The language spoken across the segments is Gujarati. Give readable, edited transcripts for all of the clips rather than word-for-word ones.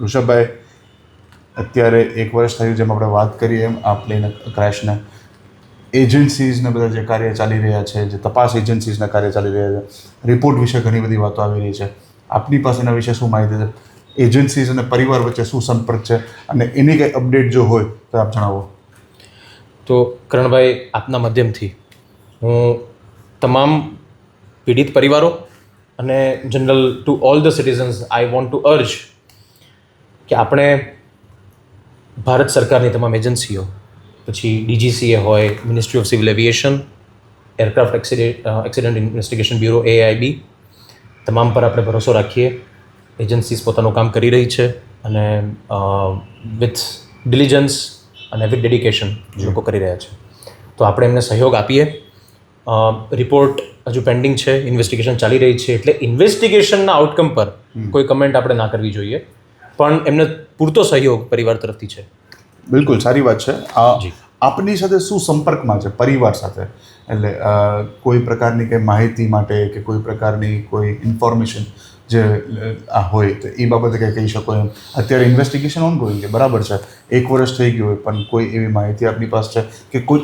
ઋષભભાઈ, અત્યારે 1 વર્ષ થયું, જેમ આપણે વાત કરીએ એમ આ પ્લેન ક્રેશને એજન્સીઝને બધા જે કાર્ય ચાલી રહ્યા છે, જે તપાસ એજન્સીઝના કાર્ય ચાલી રહ્યા છે, રિપોર્ટ વિશે ઘણી બધી વાતો આવી રહી છે. આપની પાસે એના વિશે શું માહિતી છે? એજન્સીઝ અને પરિવાર વચ્ચે શું સંપર્ક છે અને એની કંઈ અપડેટ જો હોય તો આપ જણાવો. તો કરણભાઈ, આપના માધ્યમથી હું તમામ પીડિત પરિવારો અને general to all the citizens I want to urge કે આપણે ભારત સરકારની તમામ એજન્સીઓ, પછી DGCA હોય, ministry of civil aviation, aircraft accident investigation bureau AIB, તમામ પર આપણે ભરોસો રાખીએ. એજન્સીસ પોતાનું કામ કરી રહી છે અને વિથ ડિલિજન્સ અને વિથ ડેડિકેશન લોકો કરી રહ્યા છે. તો આપણે એમને સહયોગ આપીએ. રિપોર્ટ હજુ પેન્ડિંગ છે, ઇન્વેસ્ટિગેશન ચાલી રહી છે, એટલે ઇન્વેસ્ટિગેશનના આઉટકમ પર કોઈ કમેન્ટ આપણે ના કરવી જોઈએ, પણ એમને પૂરતો સહયોગ પરિવાર તરફથી છે. બિલકુલ, સારી વાત છે. આપની સાથે શું સંપર્કમાં છે પરિવાર સાથે? એટલે કોઈ પ્રકારની કંઈ માહિતી માટે કે કોઈ પ્રકારની કોઈ ઇન્ફોર્મેશન જે હોય તો એ બાબતે કંઈ કહી શકો એમ? અત્યારે ઇન્વેસ્ટિગેશન ઓનગોઈંગ છે, બરાબર છે, 1 વર્ષ થઈ ગયું હોય, પણ કોઈ એવી માહિતી આપની પાસે છે કે કોઈ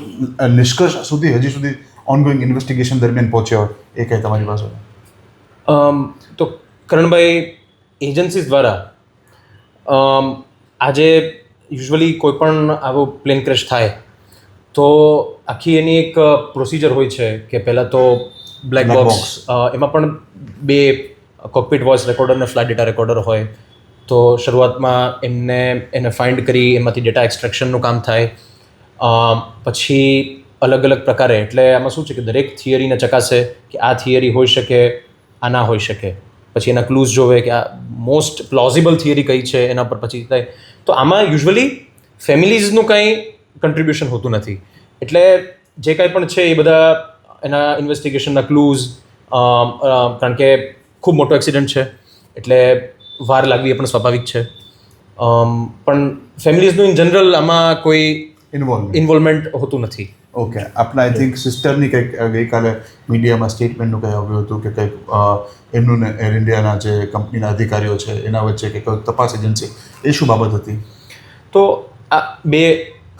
નિષ્કર્ષ સુધી હજી સુધી ઓનગોઈંગ ઇન્વેસ્ટિગેશન દરમિયાન પહોંચ્યા હોય, એ કંઈ તમારી પાસે? તો કરણભાઈ, એજન્સીસ દ્વારા આજે યુઝ્યુઅલી કોઈ પણ આવો પ્લેન ક્રેશ થાય તો આખી એની એક પ્રોસિજર હોય છે કે પહેલાં તો બ્લેક બોક્સ, એમાં પણ 2 કોકપિટ વોઇસ રેકોર્ડર અને ફ્લાઇટ ડેટા રેકોર્ડર હોય. તો શરૂઆતમાં એને ફાઇન્ડ કરી એમાંથી ડેટા એક્સટ્રેક્શનનું કામ થાય. પછી અલગ અલગ પ્રકારે, એટલે આમાં શું છે કે દરેક થિયરીને ચકાસે કે આ થિયરી હોઈ શકે, આ ના હોઈ શકે. પછી એના ક્લૂઝ જોવે કે આ મોસ્ટ પ્લોઝિબલ થિયરી કઈ છે, એના પર પછી થાય. તો આમાં યુઝ્યુઅલી ફેમિલીઝનું કંઈ કન્ટ્રીબ્યુશન હોતું નથી. એટલે જે કાંઈ પણ છે એ બધા એના ઇન્વેસ્ટિગેશનના ક્લૂઝ, કારણ કે ખૂબ મોટો એક્સિડન્ટ છે એટલે વાર લાગવી એ પણ સ્વાભાવિક છે. પણ ફેમિલીઝનું ઇન જનરલ આમાં કોઈ ઇન્વોલ્વમેન્ટ હોતું નથી. ઓકે. આપના આઈ થિંક સિસ્ટરની કંઈક ગઈકાલે મીડિયામાં સ્ટેટમેન્ટનું કંઈ આવ્યું હતું કે કંઈક એમનું ને એર ઇન્ડિયાના જે કંપનીના અધિકારીઓ છે એના વચ્ચે કે કોઈ તપાસ એજન્સી, એ શું બાબત હતી? તો આ 2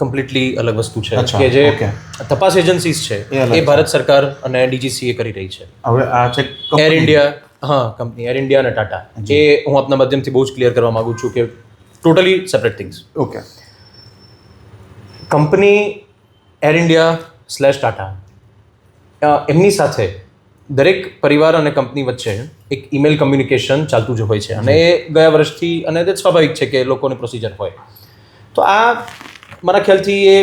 કમ્પ્લીટલી અલગ વસ્તુ છે કે જે તપાસ એજન્સીસ છે એ ભારત સરકાર અને DGCA કરી રહી છે. હવે આ છે air India, company air India અને ટાટા, એ હું આપના માધ્યમથી બહુ જ ક્લિયર કરવા માગું છું કે totally separate things. Okay. Company air India / Tata, એમની સાથે દરેક પરિવાર અને કંપની વચ્ચે એક ઈમેલ કમ્યુનિકેશન ચાલતું જ હોય છે અને એ ગયા વર્ષથી, અને તે સ્વાભાવિક છે કે લોકોની પ્રોસિજર હોય. તો આ મારા ખ્યાલથી એ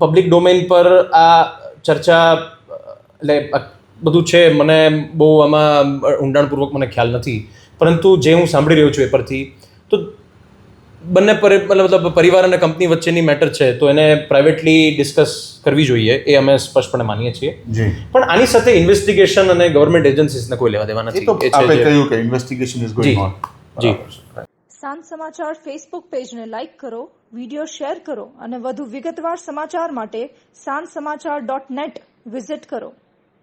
પબ્લિક ડોમેઇન પર આ ચર્ચા, એટલે બધું છે, મને બહુ આમાં ઊંડાણપૂર્વક મને ખ્યાલ નથી, પરંતુ જે હું સાંભળી રહ્યો છું એ પરથી તો બંને મતલબ પરિવાર અને કંપની વચ્ચેની મેટર છે તો એને પ્રાઇવેટલી ડિસ્કસ કરવી જોઈએ, એ અમે સ્પષ્ટપણે માનીએ છીએ. પણ આની સાથે ઇન્વેસ્ટિગેશન અને ગવર્મેન્ટ એજન્સીસને કોઈ લેવા દેવા નથી. આપણે કહ્યું કે ઇન્વેસ્ટિગેશન ઇઝ ગોઈંગ ઓન. જી. સાંજ સમાચાર ફેસબુક પેજને લાઇક કરો, વિડીયો શેર કરો અને વધુ વિગતવાર સમાચાર માટે sanssamachar.net વિઝિટ કરો.